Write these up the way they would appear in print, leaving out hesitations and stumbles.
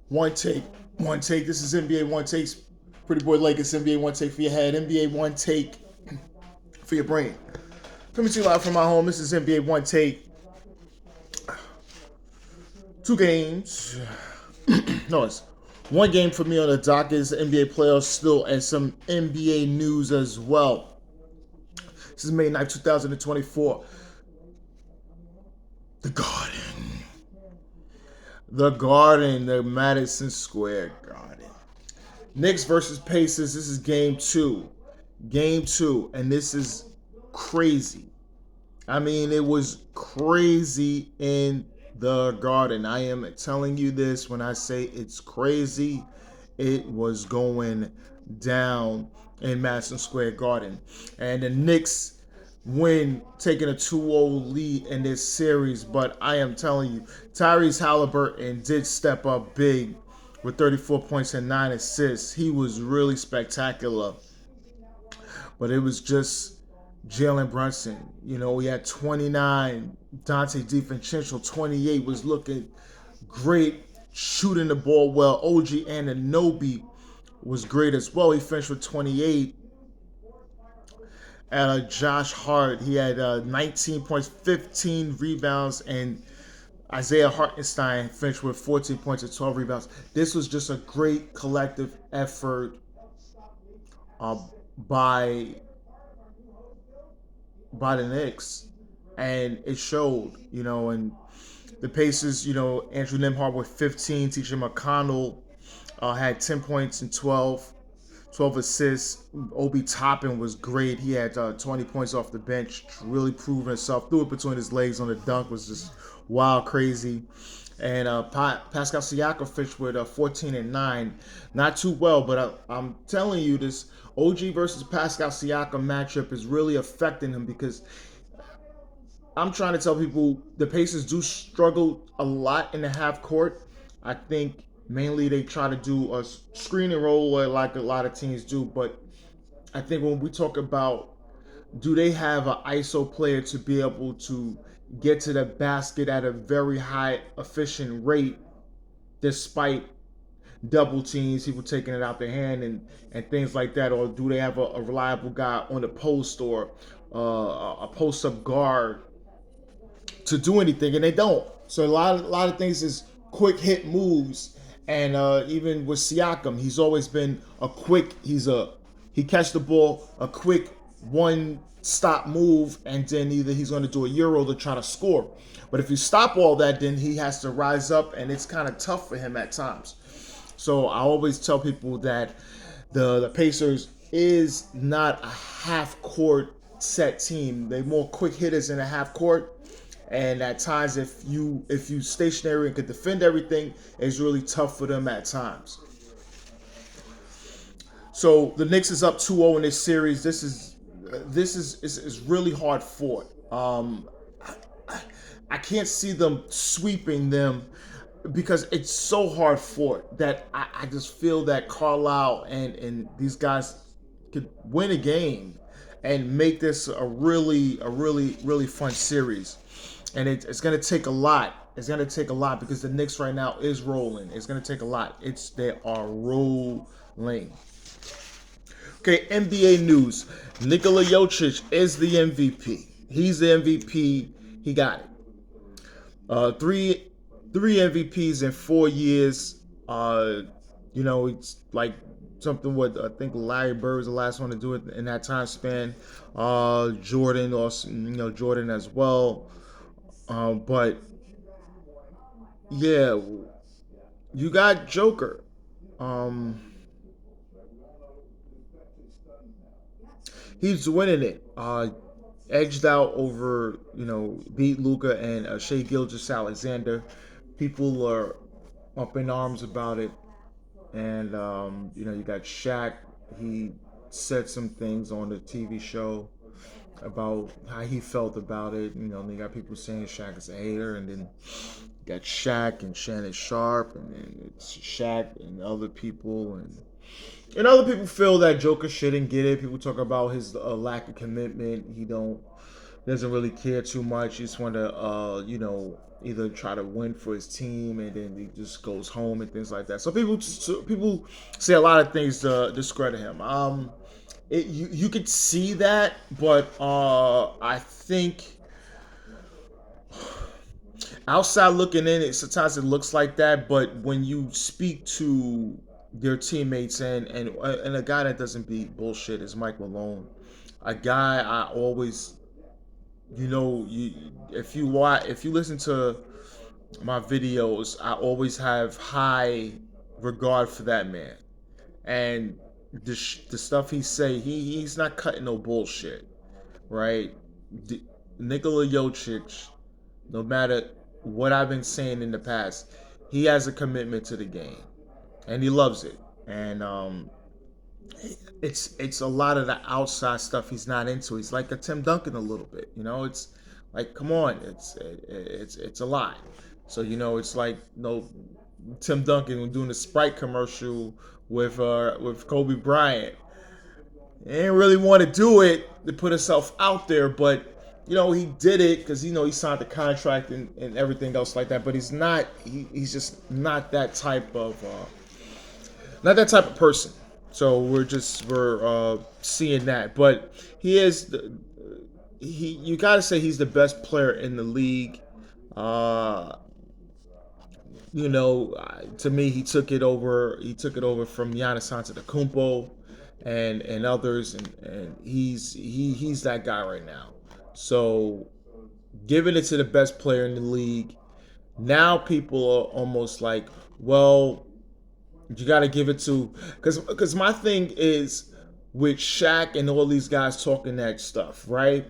One take, one take. This is NBA One Takes. Pretty Boy Lakers, NBA One Take for your head, NBA One Take for your brain. Coming to you live from my home. This is NBA One Take. Two games. No, it's one game for me on the docket is the NBA playoffs still, and some NBA news as well. This is May 9th, 2024. The Garden. The Garden, the Madison Square Garden. Knicks versus Pacers. This is game two. Game two. And this is crazy. I mean, it was crazy in the Garden. I am telling you this when I say it's crazy. It was going down in Madison Square Garden. And the Knicks win, taking a 2-0 lead in this series. But I am telling you, Tyrese Halliburton did step up big with 34 points and 9 assists. He was really spectacular. But it was just Jalen Brunson. You know, we had 29. Dante DiVincenzo, 28, was looking great, shooting the ball well. OG Anunoby was great as well. He finished with 28. And Josh Hart, he had 19 points, 15 rebounds, and Isaiah Hartenstein finished with 14 points and 12 rebounds. This was just a great collective effort uh, by the Knicks, and it showed. You know, and the Pacers, you know, Andrew Nembhard with 15, TJ McConnell had 10 points and 12 assists. Obi Toppin was great. He had 20 points off the bench, really proving himself. Threw it between his legs on the dunk, was just wild, crazy. And Pascal Siakam finished with 14 and 9. Not too well, but I'm telling you, this OG versus Pascal Siakam matchup is really affecting him because I'm trying to tell people the Pacers do struggle a lot in the half court. I think mainly they try to do a screen and roll like a lot of teams do, but I think when we talk about do they have an ISO player to be able to get to the basket at a very high efficient rate despite double teams, people taking it out their hand and things like that, or do they have a reliable guy on the post or a post up guard to do anything, and they don't. So a lot of things is quick hit moves, and even with Siakam, he's always been a quick. He catch the ball, a quick one stop move, and then either he's going to do a euro to try to score. But if you stop all that, then he has to rise up, and it's kind of tough for him at times. So I always tell people that the Pacers is not a half court set team. They're more quick hitters in a half court. And at times, if you stationary and can defend everything, it's really tough for them at times. So the Knicks is up 2-0 in this series. This is really hard fought. I can't see them sweeping them because it's so hard fought that I just feel that Carlisle and these guys could win a game and make this a really fun series. And it's going to take a lot. It's going to take a lot because the Knicks right now is rolling. It's going to take a lot. They are rolling. Okay, NBA news. Nikola Jokic is the MVP. He's the MVP. He got it. Three MVPs in 4 years. You know, it's like something what I think Larry Bird was the last one to do it in that time span. Jordan also, Jordan as well. But yeah, you got Joker. He's winning it. Edged out over, beat Luca and Shea Gilgeous-Alexander. People are up in arms about it. And, you got Shaq. He said some things on the TV show about how he felt about it. They got people saying Shaq is a hater, and then you got Shaq and Shannon Sharp, and then it's Shaq and other people, and other people feel that Joker shouldn't get it. People talk about his lack of commitment. He doesn't really care too much. He just want to, either try to win for his team and then he just goes home and things like that. So people say a lot of things to discredit him. You could see that, but I think outside looking in, it sometimes it looks like that. But when you speak to their teammates and a guy that doesn't beat bullshit is Mike Malone, a guy I always you if you listen to my videos, I always have high regard for that man. And the stuff he say, he's not cutting no bullshit, right? D- Nikola Jokic, no matter what I've been saying in the past, he has a commitment to the game, and he loves it. And it's a lot of the outside stuff he's not into. He's like a Tim Duncan a little bit, It's like, come on, it's a lot. So it's like Tim Duncan doing the Sprite commercial with Kobe Bryant. He didn't really want to do it to put himself out there, but he did it because he signed the contract and everything else like that. But he's not. He's just not that type of person. So we're seeing that, but he is he. You got to say he's the best player in the league. Uh, to me, he took it over. He took it over from Giannis Antetokounmpo and others, and he's that guy right now. So giving it to the best player in the league. Now people are almost like, well, you got to give it to because my thing is with Shaq and all these guys talking that stuff, right?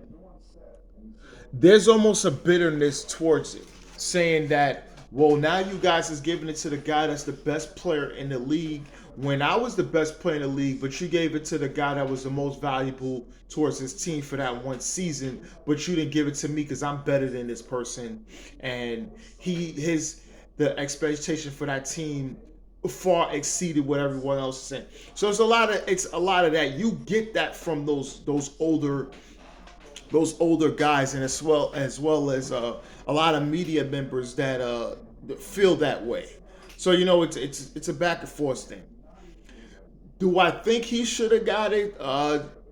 There's almost a bitterness towards it, saying that, well, now you guys is giving it to the guy that's the best player in the league when I was the best player in the league, but you gave it to the guy that was the most valuable towards his team for that one season, but you didn't give it to me because I'm better than this person, and the expectation for that team far exceeded what everyone else is saying. So it's a lot of that. You get that from those older guys, and as well as a lot of media members that feel that way. So it's a back and forth thing. Do I think he should have got it?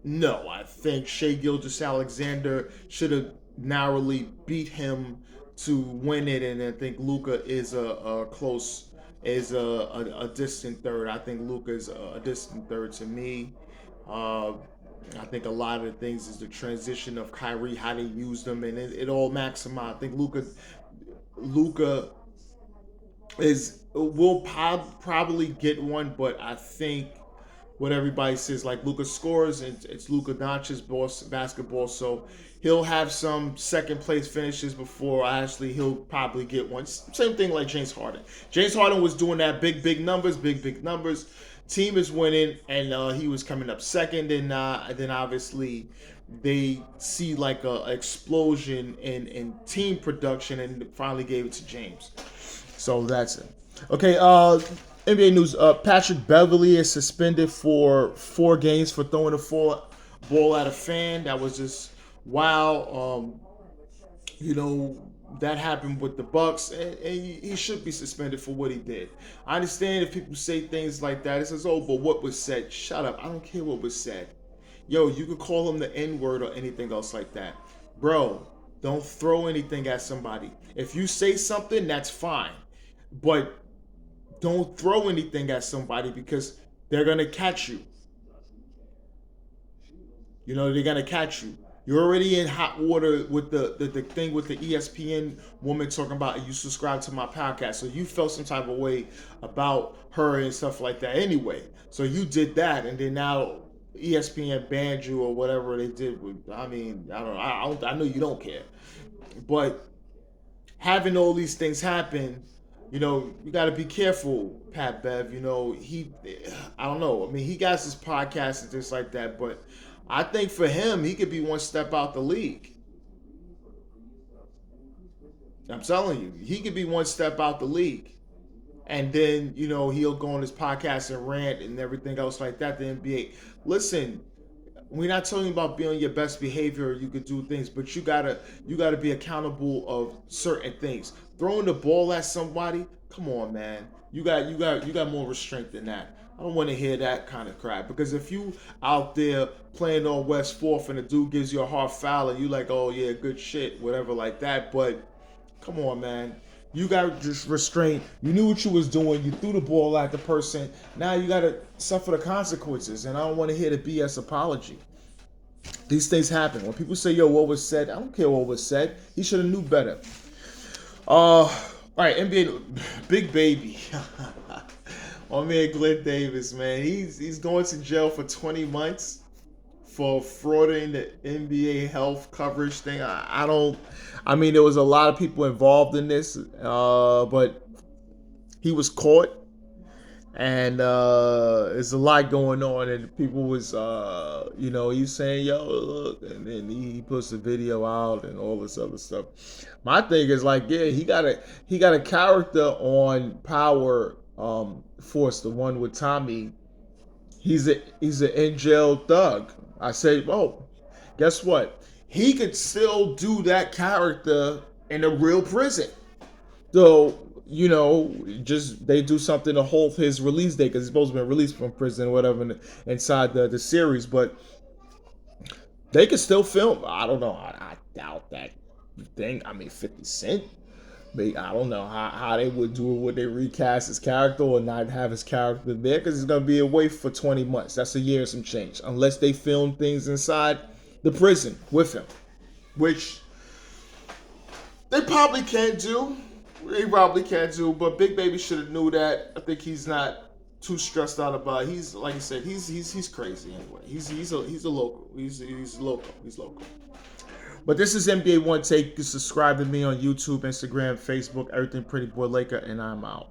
No, I think Shea Gilgis Alexander should have narrowly beat him to win it, and I think Luca is a close is a distant third. I think Luca is a distant third to me. Uh, I think a lot of the things is the transition of Kyrie, how they use them, and it all maximized. I think Luca is will probably get one, but I think what everybody says, like Luca scores, and it's Luca Doncic's boss basketball, so he'll have some second place finishes before actually he'll probably get one. Same thing like James Harden. James Harden was doing that big numbers, big numbers. Team is winning, and he was coming up second, and then obviously they see like a explosion in team production, and finally gave it to James. So that's it. Okay, NBA news. Patrick Beverly is suspended for 4 games for throwing a ball at a fan. That was just wow. You know that happened with the Bucks, and he should be suspended for what he did. I understand if people say things like that. It says, "Oh, but what was said?" Shut up. I don't care what was said. Yo, you could call him the N word or anything else like that, bro. Don't throw anything at somebody. If you say something, that's fine, but don't throw anything at somebody because they're gonna catch you. They're gonna catch you. You're already in hot water with the thing with the ESPN woman talking about you subscribe to my podcast. So you felt some type of way about her and stuff like that anyway. So you did that, and then now ESPN banned you or whatever they did. I mean, I don't know. I know you don't care, but having all these things happen, you got to be careful, Pat Bev. I don't know. I mean, he got his podcast and things like that, but I think for him, he could be one step out the league. I'm telling you, he could be one step out the league. And then, he'll go on his podcast and rant and everything else like that. The NBA. Listen, we're not telling you about being on your best behavior. You could do things, but you gotta be accountable of certain things. Throwing the ball at somebody, come on, man. You got more restraint than that. I don't want to hear that kind of crap because if you out there playing on West Fourth and the dude gives you a hard foul and you like, oh yeah, good shit, whatever like that, but come on, man. You got to just restrain. You knew what you was doing. You threw the ball at the person. Now you got to suffer the consequences. And I don't want to hear the BS apology. These things happen. When people say, yo, what was said? I don't care what was said. He should have knew better. All right, NBA, big baby. My man Glenn Davis, man. He's going to jail for 20 months for frauding the NBA health coverage thing. I don't. I mean, there was a lot of people involved in this, but he was caught, and there's a lot going on, and people was, he's saying, "Yo, look," and then he puts the video out and all this other stuff. My thing is like, yeah, he got a character on Power Force, the one with Tommy. He's an in jail thug. I say, oh, guess what? He could still do that character in a real prison. So, just they do something to hold his release date because he's supposed to be released from prison or whatever inside the series. But they could still film. I don't know. I doubt that thing. I mean, 50 Cent. I don't know how they would do it. Would they recast his character or not have his character there? Because he's going to be away for 20 months. That's a year and some change. Unless they film things inside the prison with him. Which they probably can't do. But Big Baby should have knew that. I think he's not too stressed out about it. He's, like I said, he's crazy anyway. He's a local. He's local. He's local. But this is NBA One Take. You subscribe to me on YouTube, Instagram, Facebook, everything Pretty Boy Laker, and I'm out.